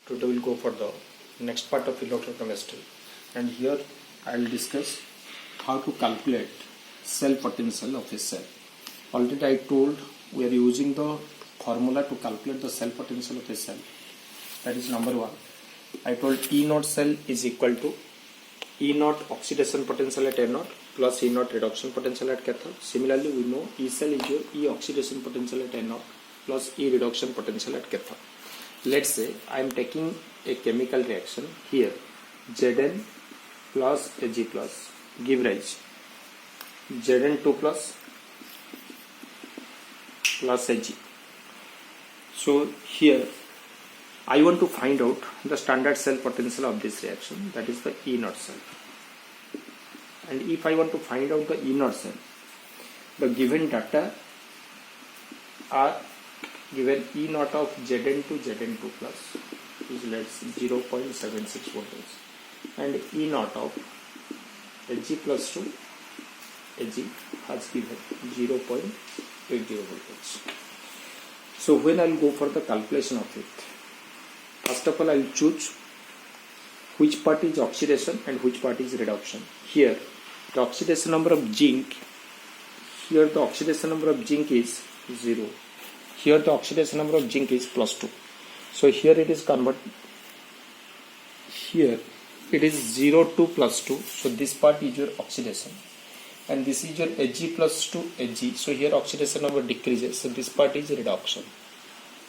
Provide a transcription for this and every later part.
Today we'll go for the next part of electrochemistry, and here I will discuss how to calculate cell potential of a cell. Already I told we are using the formula to calculate the cell potential of a cell. That is number one. I told E naught cell is equal to E naught oxidation potential at A naught plus E naught reduction potential at cathode. Similarly, we know E cell is your E oxidation potential at A naught plus E reduction potential at cathode. Let's say I am taking a chemical reaction here, Zn plus Ag plus give rise Zn2 plus Ag. So here I want to find out the standard cell potential of this reaction, that is the E naught cell. And if I want to find out the E naught cell, the given data are given E naught of Zn to Zn2 plus is let's 0.76 voltage, and E naught of Ag plus to Ag has given 0.80 voltage. So when I will go for the calculation of it, first of all I will choose which part is oxidation and which part is reduction. Here the oxidation number of zinc, here the oxidation number of zinc is 0. Here the oxidation number of zinc is plus 2. So here it is converted. Here it is 0 to plus 2. So this part is your oxidation. And this is your Ag plus 2 Ag. So here oxidation number decreases. So this part is reduction.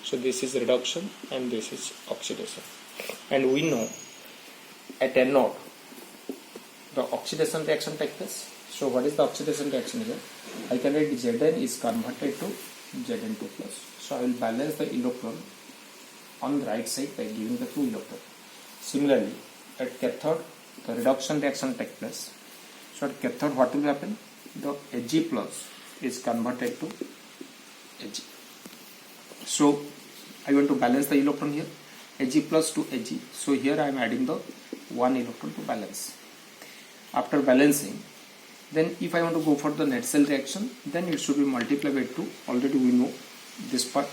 So this is reduction and this is oxidation. And we know at N naught the oxidation reaction takes place. So what is the oxidation reaction here? I can write Zn is converted to Zn2 plus. So I will balance the electron on the right side by giving the 2 electron. Similarly, at cathode, the reduction reaction takes place. So at cathode, what will happen? The Ag plus is converted to Ag. So I want to balance the electron here. Ag plus to Ag. So here I am adding the 1 electron to balance. After balancing, then if I want to go for the net cell reaction, then it should be multiplied by 2. Already we know this part.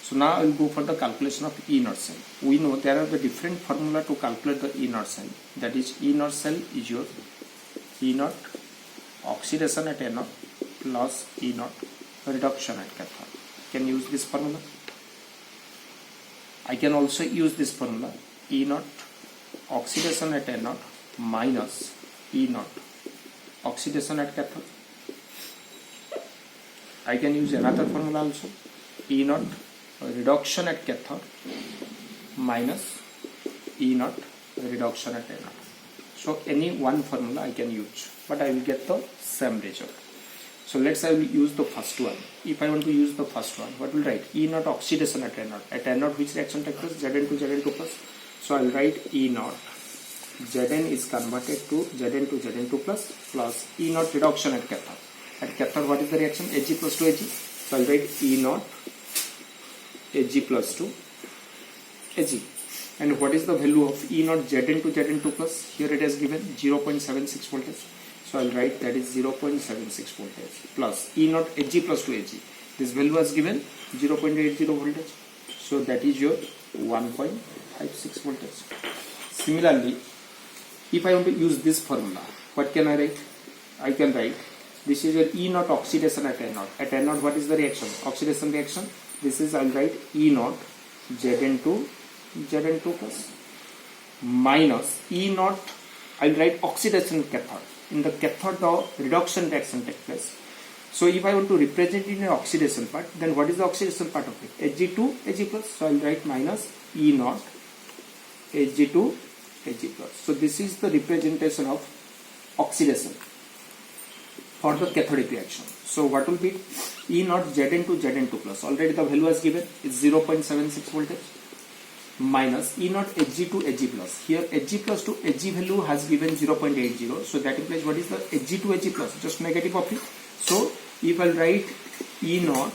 So now I will go for the calculation of E naught cell. We know there are the different formula to calculate the E naught cell. That is, E naught cell is your E naught oxidation at A naught plus E naught reduction at cathode. Can use this formula. I can also use this formula, E naught oxidation at A naught minus E naught oxidation at cathode. I can use another formula also, E naught reduction at cathode minus E naught reduction at A naught. So any one formula I can use, but I will get the same result. So let's I will use the first one. If I want to use the first one, what will write? E naught oxidation at A naught. At A naught which reaction takes place? Zn to Zn2 plus. So I will write E naught Zn is converted to Zn to Zn2 plus plus E naught reduction at cathode. At cathode what is the reaction? Ag plus to Ag. So I will write E naught Ag plus to Ag. And what is the value of E naught Zn to Zn2 plus? Here it is given 0.76 voltage. So I will write that is 0.76 voltage plus E naught Ag plus to Ag. This value was given 0.80 voltage. So that is your 1.56 voltage. Similarly, if I want to use this formula, what can I write? I can write this is your E naught oxidation at A naught. At A naught what is the reaction? Oxidation reaction. This is I will write E naught Zn to Zn2 plus minus E naught I will write oxidation cathode. In the cathode the reduction reaction takes place. So if I want to represent it in an oxidation part, then what is the oxidation part of it? Ag to Ag plus. So I will write minus E naught Ag to Ag plus. So this is the representation of oxidation for the cathodic reaction. So what will be E naught Zn to Zn2 plus? Already the value was given is 0.76 voltage minus E naught Ag to Ag plus. Here Ag plus to Ag value has given 0.80. So that implies what is the Ag to Ag plus? Just negative of it. So if I write E naught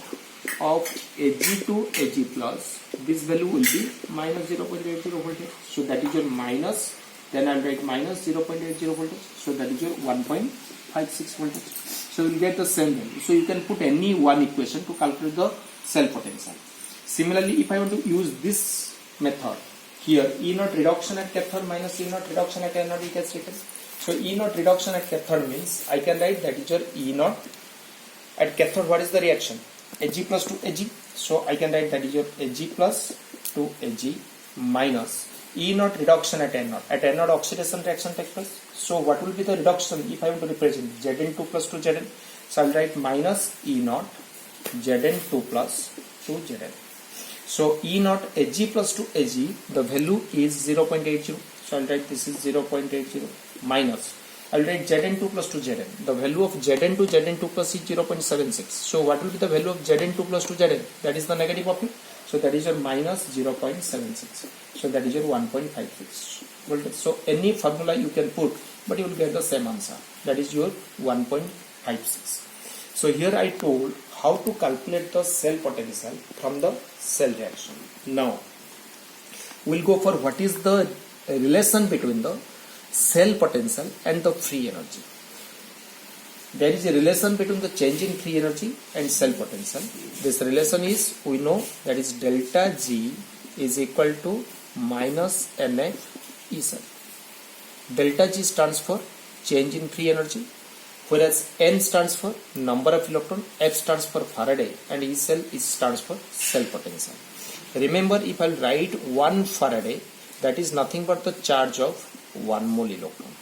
of Ag to Ag plus, this value will be minus 0.80 voltage. So that is your minus, then I will write minus 0.80 voltage. So that is your 1.56 voltage. So you will get the same value. So you can put any one equation to calculate the cell potential. Similarly, if I want to use this method, here E naught reduction at cathode minus E naught reduction at anode it has written. So E naught reduction at cathode means I can write that is your E naught at cathode. What is the reaction? Ag plus to Ag. So I can write that is your Ag plus to Ag minus E naught reduction at anode. At anode oxidation reaction takes place. So what will be the reduction if I want to represent Zn2 plus 2 Zn? So I will write minus E naught Zn2 plus 2 Zn. So E naught Ag plus 2 Ag, the value is 0.80. So I will write this is 0.80 minus. I will write Zn2 plus 2 Zn. The value of Zn2 plus is 0.76. So what will be the value of Zn2 plus 2 Zn? That is the negative of it. So that is your minus 0.76. So that is your 1.56. So any formula you can put, but you will get the same answer. That is your 1.56. So here I told how to calculate the cell potential from the cell reaction. Now we will go for what is the relation between the cell potential and the free energy. There is a relation between the change in free energy and cell potential. This relation is, we know, that is delta G is equal to minus NF E cell. Delta G stands for change in free energy, whereas N stands for number of electron, F stands for Faraday, and E cell stands for cell potential. Remember, if I write 1 Faraday, that is nothing but the charge of 1 mole electron.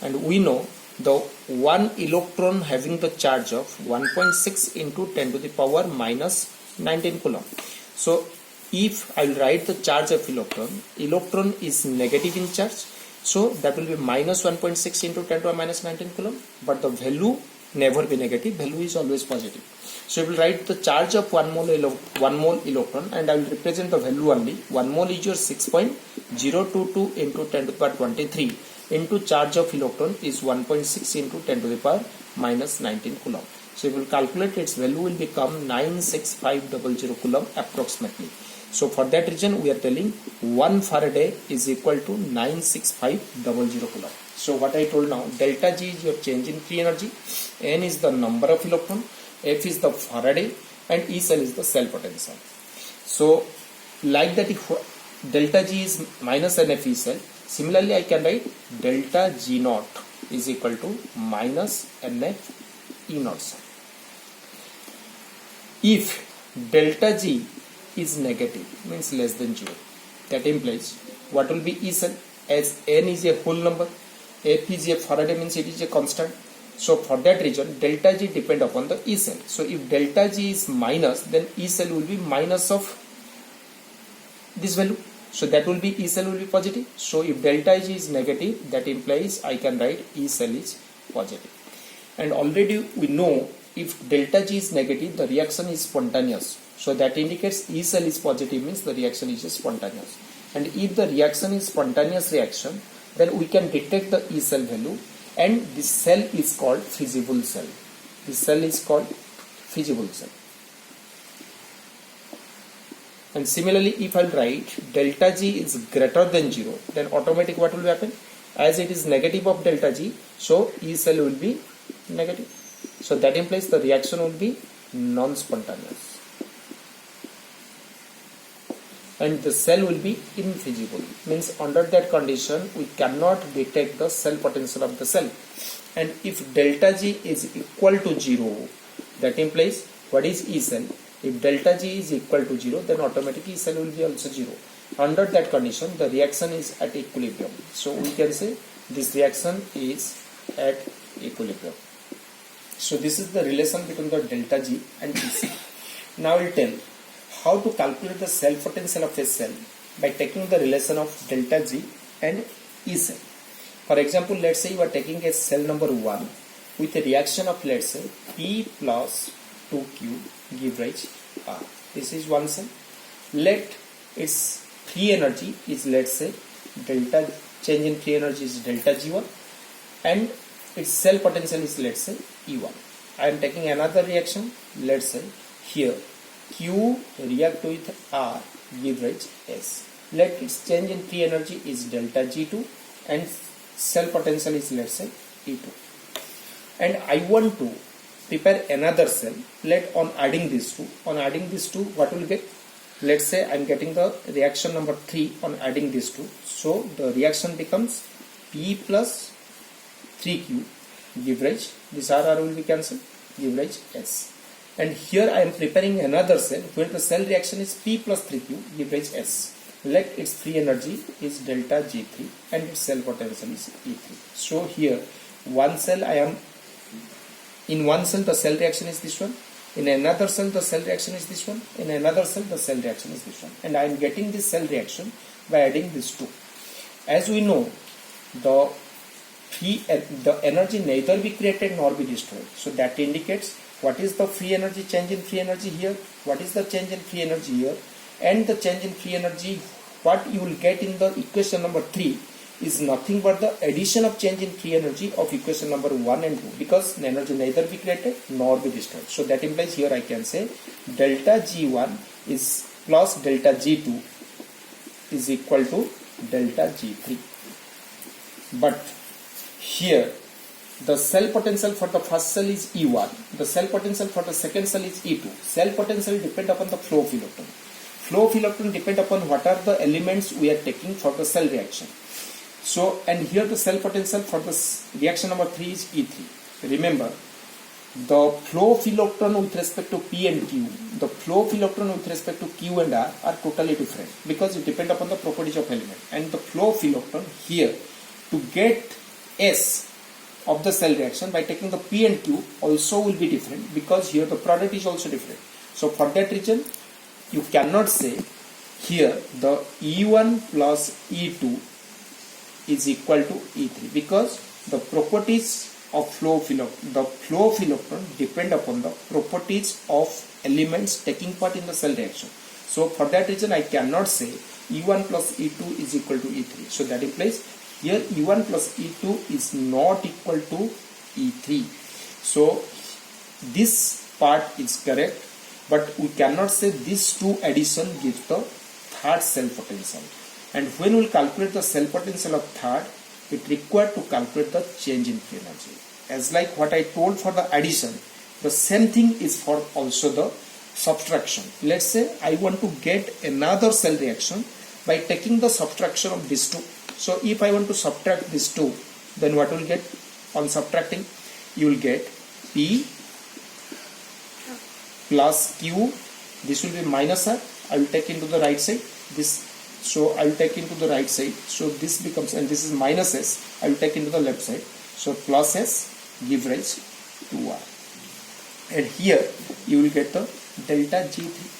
And we know the 1 electron having the charge of 1.6 into 10 to the power minus 19 coulomb. So if I will write the charge of electron is negative in charge, so that will be minus 1.6 into 10 to the power minus 19 coulomb, but the value never be negative, value is always positive. So I will write the charge of 1 mole electron, and I will represent the value only. 1 mole is your 6.022 into 10 to the power 23 into charge of electron is 1.6 into 10 to the power minus 19 coulomb. So if we will calculate, its value will become 96500 coulomb approximately. So for that reason we are telling 1 Faraday is equal to 96500 coulomb. So what I told now, delta G is your change in free energy, N is the number of electron, F is the Faraday, and E cell is the cell potential. So like that, if delta G is minus NF E cell, similarly I can write delta G naught is equal to minus NF E naught cell. If delta G is negative, means less than 0, that implies what will be E cell? As N is a whole number, F is a Faraday, means it is a constant. So for that reason delta G depend upon the E cell. So if delta G is minus, then E cell will be minus of this value. So that will be E cell will be positive. So if delta G is negative, that implies I can write E cell is positive. And already we know if delta G is negative, the reaction is spontaneous. So that indicates E cell is positive, means the reaction is spontaneous. And if the reaction is spontaneous reaction, then we can detect the E cell value, and this cell is called feasible cell. This cell is called feasible cell. And similarly, if I write delta G is greater than 0, then automatically what will happen? As it is negative of delta G, so E cell will be negative. So that implies the reaction will be non-spontaneous. And the cell will be infeasible, means under that condition we cannot detect the cell potential of the cell. And if delta G is equal to 0, that implies what is E cell? If delta G is equal to 0, then automatically E cell will be also 0. Under that condition the reaction is at equilibrium. So we can say this reaction is at equilibrium. So this is the relation between the delta G and E cell. Now I will tell how to calculate the cell potential of a cell by taking the relation of delta G and E cell. For example, let's say you are taking a cell number 1 with a reaction of, let's say, P plus 2Q give rise R. This is one cell. Let its free energy is, let's say, delta change in free energy is delta G1, and its cell potential is, let's say, E1. I am taking another reaction, let's say here Q react with R give rise S. Let its change in free energy is delta G2 and cell potential is, let's say, E2. And I want to prepare another cell. Let on adding these two, what will get? let's say I'm getting the reaction number 3 on adding these two. So the reaction becomes P plus 3Q, give rise, this RR will be cancelled, give rise S. And here I am preparing another cell where the cell reaction is P plus 3Q, give rise S. Let its free energy is delta G3 and its cell potential is E3. So here one cell in one cell the cell reaction is this one, in another cell the cell reaction is this one, in another cell the cell reaction is this one, and I am getting this cell reaction by adding these two. As we know, the energy neither be created nor be destroyed. So that indicates what is the free energy, change in free energy here, what is the change in free energy here, and the change in free energy what you will get in the equation number 3 is nothing but the addition of change in free energy of equation number 1 and 2, because the energy neither be created nor be destroyed. So that implies here I can say delta G1 is plus delta G2 is equal to delta G3. But here the cell potential for the first cell is E1, the cell potential for the second cell is E2. Cell potential depend upon the flow of electron. Flow of electron depend upon what are the elements we are taking for the cell reaction. So, and here the cell potential for the reaction number 3 is E3. Remember, the flow of electron with respect to P and Q, the flow of electron with respect to Q and R are totally different because it depend upon the properties of element. And the flow of electron here, to get S of the cell reaction by taking the P and Q also will be different because here the product is also different. So for that reason, you cannot say here the E1 plus E2 is equal to E3 because the properties of flow of electron depend upon the properties of elements taking part in the cell reaction. So for that reason I cannot say E1 plus E2 is equal to E3. So that implies here E1 plus E2 is not equal to E3. So this part is correct, but we cannot say these two addition gives the third cell potential. And when we will calculate the cell potential of third, it required to calculate the change in free energy. As like what I told for the addition, the same thing is for also the subtraction. Let's say I want to get another cell reaction by taking the subtraction of these two. So if I want to subtract these two, then what will get on subtracting? You will get P plus Q. This will be minus R. I will take into the right side. This. So I will take into the right side. So this becomes, and this is minus S. I will take into the left side. So plus S give rise to R. And here you will get the delta G3.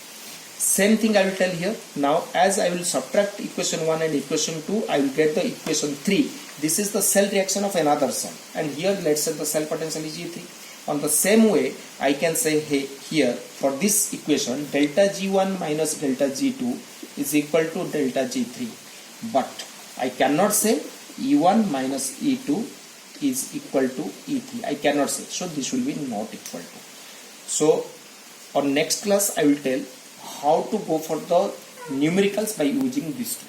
Same thing I will tell here. Now as I will subtract equation 1 and equation 2, I will get the equation 3. This is the cell reaction of another cell. And here let's say the cell potential is G3. On the same way, I can say hey, here for this equation delta G1 minus delta G2 is equal to delta G3. But I cannot say E1 minus E2 is equal to E3. I cannot say. So this will be not equal to. So on next class I will tell how to go for the numericals by using these two.